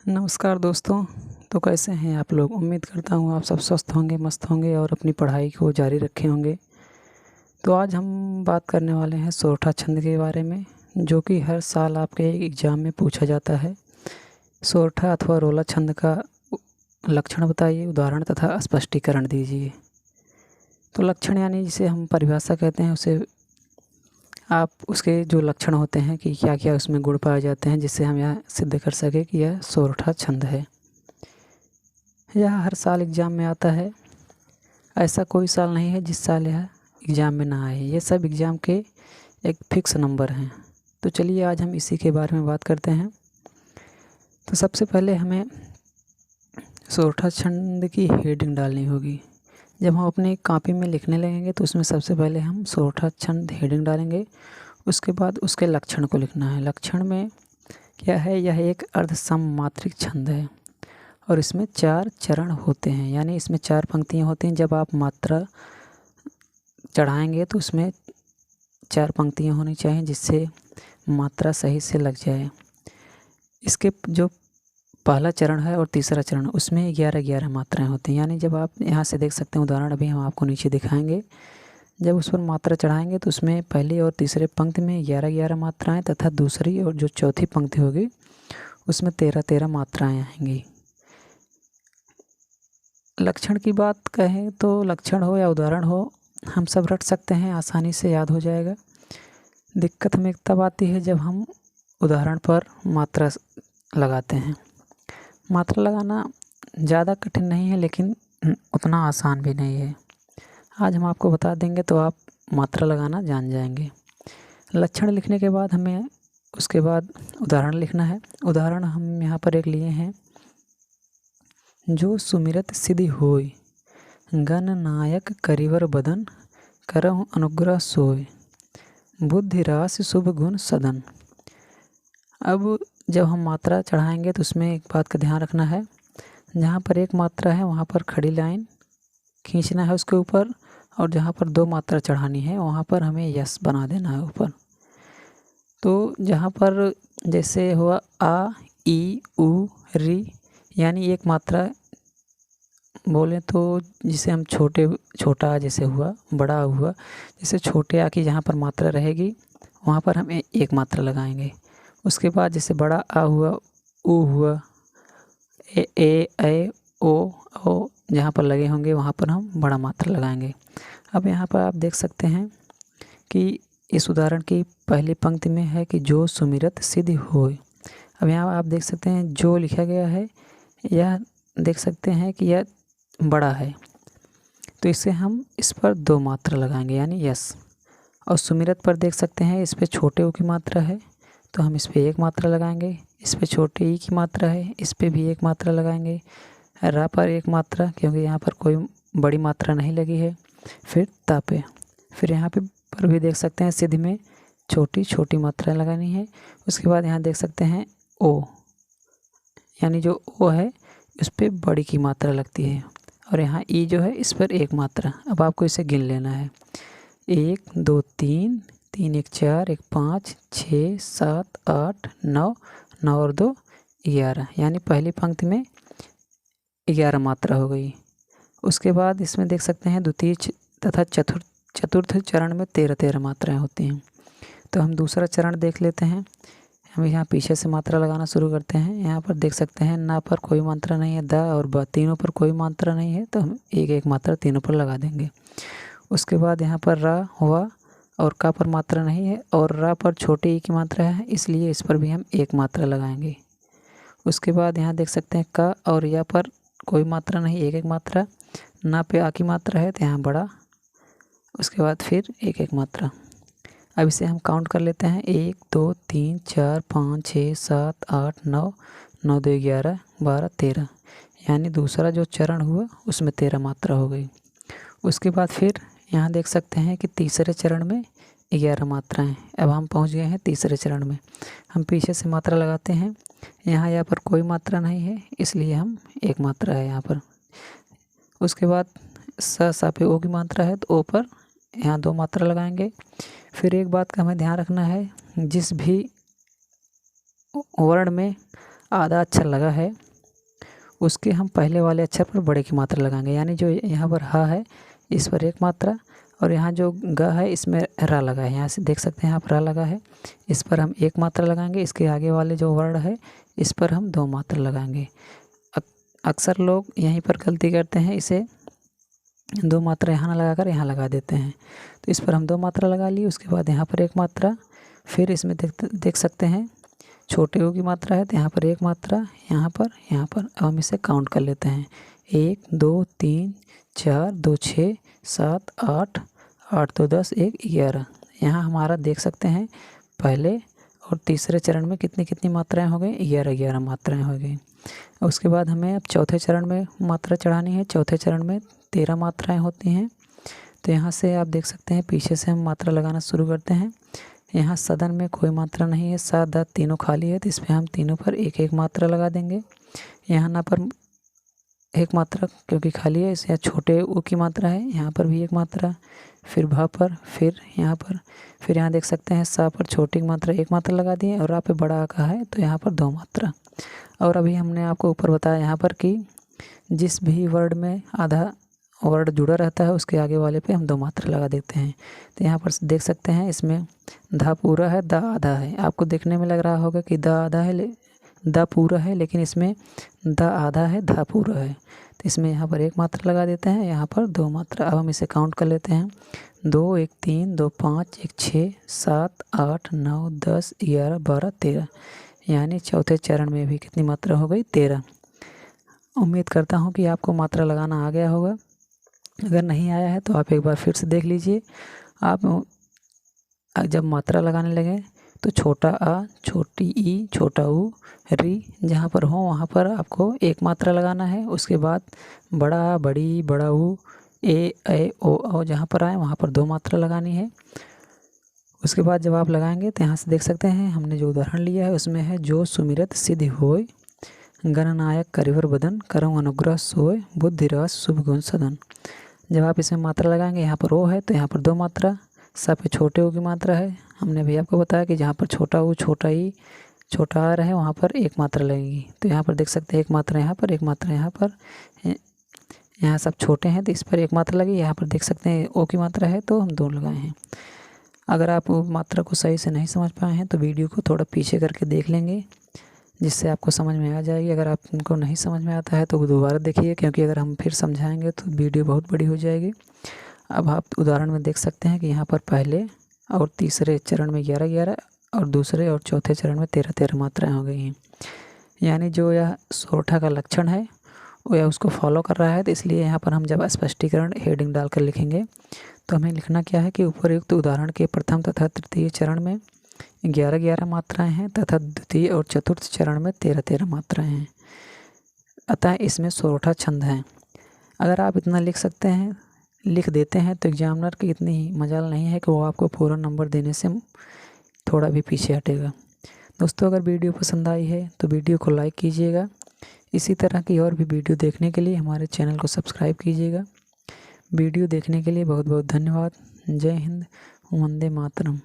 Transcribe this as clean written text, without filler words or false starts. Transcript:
नमस्कार दोस्तों। तो कैसे हैं आप लोग। उम्मीद करता हूँ आप सब स्वस्थ होंगे, मस्त होंगे और अपनी पढ़ाई को जारी रखे होंगे। तो आज हम बात करने वाले हैं सोरठा छंद के बारे में, जो कि हर साल आपके एग्ज़ाम में पूछा जाता है। सोरठा अथवा रोला छंद का लक्षण बताइए, उदाहरण तथा स्पष्टीकरण दीजिए। तो लक्षण यानी जिसे हम परिभाषा कहते हैं, उसे आप उसके जो लक्षण होते हैं कि क्या क्या उसमें गुण पाए जाते हैं, जिससे हम यह सिद्ध कर सके कि यह सोरठा छंद है। यह हर साल एग्ज़ाम में आता है। ऐसा कोई साल नहीं है जिस साल यह एग्ज़ाम में ना आए। ये सब एग्ज़ाम के एक फ़िक्स नंबर हैं। तो चलिए आज हम इसी के बारे में बात करते हैं। तो सबसे पहले हमें सोरठा छंद की हेडिंग डालनी होगी। जब हम अपनी कॉपी में लिखने लगेंगे तो उसमें सबसे पहले हम सोरठा छंद हेडिंग डालेंगे। उसके बाद उसके लक्षण को लिखना है। लक्षण में क्या है, यह एक अर्धसममात्रिक छंद है और इसमें 4 चरण होते हैं, यानी इसमें 4 पंक्तियाँ होती हैं। जब आप मात्रा चढ़ाएंगे तो उसमें 4 पंक्तियाँ होनी चाहिए, जिससे मात्रा सही से लग जाए। इसके जो पहला चरण है और तीसरा चरण, उसमें 11-11 मात्राएँ होती हैं। यानी जब आप यहाँ से देख सकते हैं, उदाहरण अभी हम आपको नीचे दिखाएंगे। जब उस पर मात्रा चढ़ाएंगे तो उसमें पहली और तीसरे पंक्ति में 11-11 मात्राएँ तथा दूसरी और जो चौथी पंक्ति होगी उसमें 13-13 मात्राएँ आएंगी। लक्षण की बात कहें तो लक्षण हो या उदाहरण हो, हम सब रट सकते हैं, आसानी से याद हो जाएगा। दिक्कत हमें तब आती है जब हम उदाहरण पर मात्रा लगाते हैं। मात्रा लगाना ज़्यादा कठिन नहीं है, लेकिन उतना आसान भी नहीं है। आज हम आपको बता देंगे तो आप मात्रा लगाना जान जाएंगे। लक्षण लिखने के बाद हमें उसके बाद उदाहरण लिखना है। उदाहरण हम यहाँ पर एक लिए हैं। जो सुमिरत सिद्धि होय, गणनायक करिवर बदन, करहु अनुग्रह सोय, बुद्धि राशि शुभ गुण सदन। अब जब हम मात्रा चढ़ाएंगे तो उसमें एक बात का ध्यान रखना है। जहाँ पर एक मात्रा है वहाँ पर खड़ी लाइन खींचना है उसके ऊपर, और जहाँ पर 2 मात्रा चढ़ानी है वहाँ पर हमें यस बना देना है ऊपर। तो जहाँ पर जैसे हुआ आ, ई, उ, री, यानी एक मात्रा बोले तो जिसे हम छोटा जैसे हुआ, बड़ा हुआ, जैसे छोटे आ की जहाँ पर मात्रा रहेगी वहाँ पर हम एक मात्रा लगाएंगे। उसके बाद जैसे बड़ा आ हुआ, उ हुआ, ए, ओ जहाँ पर लगे होंगे वहाँ पर हम बड़ा मात्रा लगाएंगे। अब यहाँ पर आप देख सकते हैं कि इस उदाहरण की पहली पंक्ति में है कि जो सुमिरत सिद्धि होय। अब यहाँ आप देख सकते हैं जो लिखा गया है, यह देख सकते हैं कि यह बड़ा है, तो इससे हम इस पर 2 मात्रा लगाएंगे यानी यस। और सुमिरत पर देख सकते हैं इस पर छोटे ऊ की मात्रा है, तो हम इस पर 1 मात्रा लगाएंगे। इस पर छोटे ई की मात्रा है, इस पर भी 1 मात्रा लगाएंगे। रा पर 1 मात्रा, क्योंकि यहाँ पर कोई बड़ी मात्रा नहीं लगी है। फिर ता पे, फिर यहाँ पर भी देख सकते हैं सिद्धि में छोटी छोटी मात्रा लगानी है। उसके बाद यहाँ देख सकते हैं ओ, यानी जो ओ है उस पर बड़ी की मात्रा लगती है, और यहाँ ई जो है इस पर 1 मात्रा। अब आपको इसे गिन लेना है। 1 2 3, 3 1 4, 1 5 6 7 8 9, 9 और 2 11, यानी पहली पंक्ति में 11 मात्रा हो गई। उसके बाद इसमें देख सकते हैं द्वितीय तथा चतुर्थ चरण में 13-13 मात्राएँ होती हैं। तो हम दूसरा चरण देख लेते हैं। हम यहाँ पीछे से मात्रा लगाना शुरू करते हैं। यहाँ पर देख सकते हैं ना पर कोई मात्रा नहीं है, द और ब तीनों पर कोई मात्रा नहीं है, तो हम 1-1 मात्रा तीनों पर लगा देंगे। उसके बाद यहाँ पर रा हुआ और का पर मात्रा नहीं है, और रा पर छोटे ई की मात्रा है, इसलिए इस पर भी हम 1 मात्रा लगाएंगे। उसके बाद यहाँ देख सकते हैं का और या पर कोई मात्रा नहीं, 1-1 मात्रा। ना पे आ की मात्रा है तो यहाँ बड़ा, उसके बाद फिर 1-1 मात्रा। अब इसे हम काउंट कर लेते हैं। 1 2 3 4 5 6 7 8 9, 9 2 11 12 13, यानी दूसरा जो चरण हुआ उसमें 13 मात्रा हो गई। उसके बाद फिर यहाँ देख सकते हैं कि तीसरे चरण में 11 मात्राएँ। अब हम पहुँच गए हैं तीसरे चरण में। हम पीछे से मात्रा लगाते हैं। यहाँ पर कोई मात्रा नहीं है, इसलिए हम 1 मात्रा है यहाँ पर। उसके बाद सा पे ओ की मात्रा है, तो ओ पर यहाँ 2 मात्रा लगाएंगे। फिर एक बात का हमें ध्यान रखना है, जिस भी वर्ण में आधा अक्षर लगा है उसके हम पहले वाले अक्षर पर बड़े की मात्रा लगाएंगे। यानी जो यहाँ पर ह है इस पर एक मात्रा, और यहाँ जो ग है इसमें र लगा है, यहाँ से देख सकते हैं यहाँ पर र लगा है, इस पर हम एक मात्रा लगाएंगे। इसके आगे वाले जो वर्ण है इस पर हम 2 मात्रा लगाएंगे। अक्सर लोग यहीं पर गलती करते हैं, इसे 2 मात्रा यहाँ ना लगाकर यहाँ लगा देते हैं। तो इस पर हम 2 मात्रा लगा ली, उसके बाद यहाँ पर एक मात्रा, फिर इसमें देख सकते हैं छोटे ऊ की मात्रा है तो यहाँ पर एक मात्रा, यहाँ पर अब हम इसे काउंट कर लेते हैं। 1 2 3 4 2 6 7 8 8 2 10 1 11। यहाँ हमारा देख सकते हैं पहले और तीसरे चरण में कितनी कितनी मात्राएं हो गई, 11 मात्राएं हो गई। उसके बाद हमें अब चौथे चरण में मात्रा चढ़ानी है। चौथे चरण में 13 मात्राएं होती हैं। तो यहाँ से आप देख सकते हैं पीछे से हम मात्रा लगाना शुरू करते हैं। यहाँ सदन में कोई मात्रा नहीं है, सात दाँत तीनों खाली है, तो इस पर हम तीनों पर एक एक मात्रा लगा देंगे। यहाँ ना पर एक मात्रा क्योंकि खाली है, इसे छोटे ऊ की मात्रा है, यहाँ पर भी एक मात्रा, फिर भ पर, फिर यहाँ पर, फिर यहाँ देख सकते हैं सा पर छोटी की मात्रा एक मात्रा लगा दी है, और रा पे बड़ा आ का है तो यहाँ पर 2 मात्रा। और अभी हमने आपको ऊपर बताया यहाँ पर कि जिस भी वर्ड में आधा वर्ड जुड़ा रहता है उसके आगे वाले पे हम 2 मात्रा लगा देते हैं। तो यहाँ पर देख सकते हैं इसमें धा पूरा है, दा आधा है। आपको देखने में लग रहा होगा कि दा आधा है, दा पूरा है, लेकिन इसमें दा आधा है, धा पूरा है। तो इसमें यहाँ पर एक मात्रा लगा देते हैं, यहाँ पर 2 मात्रा। अब हम इसे काउंट कर लेते हैं। 2 1 3 2 5 1 6 7 8 9 10 11 12 13। यानी चौथे चरण में भी कितनी मात्रा हो गई, 13। उम्मीद करता हूँ कि आपको मात्रा लगाना आ गया होगा। अगर नहीं आया है तो आप एक बार फिर से देख लीजिए। आप जब मात्रा लगाने लगे तो छोटा आ, छोटी ई, छोटा ऊ, री जहाँ पर हो वहाँ पर आपको एक मात्रा लगाना है। उसके बाद बड़ा आ, बड़ी, बड़ा ऊ, ए ओ जहाँ पर आए वहाँ पर 2 मात्रा लगानी है। उसके बाद जब आप लगाएंगे तो यहाँ से देख सकते हैं हमने जो उदाहरण लिया है उसमें है जो सुमिरत सिद्धि होय, गणनायक करिवर बदन, करम अनुग्रह सोय, बुद्धि रस शुभ गुण सदन। जब आप इसमें मात्रा लगाएंगे, यहाँ पर ओ है तो यहाँ पर 2 मात्रा, सा पे छोटे ऊ की मात्रा है। हमने भी आपको बताया कि जहाँ पर छोटा ऊ, छोटा ई, छोटा आर है वहाँ पर एक मात्रा लगेगी। तो यहाँ पर देख सकते हैं एक मात्रा यहाँ पर, एक मात्रा यहाँ पर, यहाँ सब छोटे हैं तो इस पर एक मात्रा लगी। यहाँ पर देख सकते हैं ओ की मात्रा है तो हम 2 लगाए हैं। अगर आप मात्रा को सही से नहीं समझ पाए हैं तो वीडियो को थोड़ा पीछे करके देख लेंगे, जिससे आपको समझ में आ जाएगी। अगर आपको नहीं समझ में आता है तो दोबारा देखिए, क्योंकि अगर हम फिर समझाएंगे तो वीडियो बहुत बड़ी हो जाएगी। अब आप उदाहरण में देख सकते हैं कि यहाँ पर पहले और तीसरे चरण में 11 और दूसरे और चौथे चरण में 13 मात्राएं हो गई हैं। यानी जो यह सोरठा का लक्षण है वो यह उसको फॉलो कर रहा है। तो इसलिए यहाँ पर हम जब स्पष्टीकरण हेडिंग डालकर लिखेंगे तो हमें लिखना क्या है कि उपरयुक्त उदाहरण के प्रथम तथा तृतीय चरण में 11 मात्राएं हैं तथा द्वितीय और चतुर्थ चरण में 13 मात्राएं हैं। अतः इसमें सोरठा छंद है। अगर आप इतना लिख देते हैं तो एग्जामिनर की इतनी ही मजाल नहीं है कि वो आपको पूरा नंबर देने से थोड़ा भी पीछे हटेगा। दोस्तों, अगर वीडियो पसंद आई है तो वीडियो को लाइक कीजिएगा। इसी तरह की और भी वीडियो देखने के लिए हमारे चैनल को सब्सक्राइब कीजिएगा। वीडियो देखने के लिए बहुत बहुत धन्यवाद। जय हिंद, वंदे मातरम।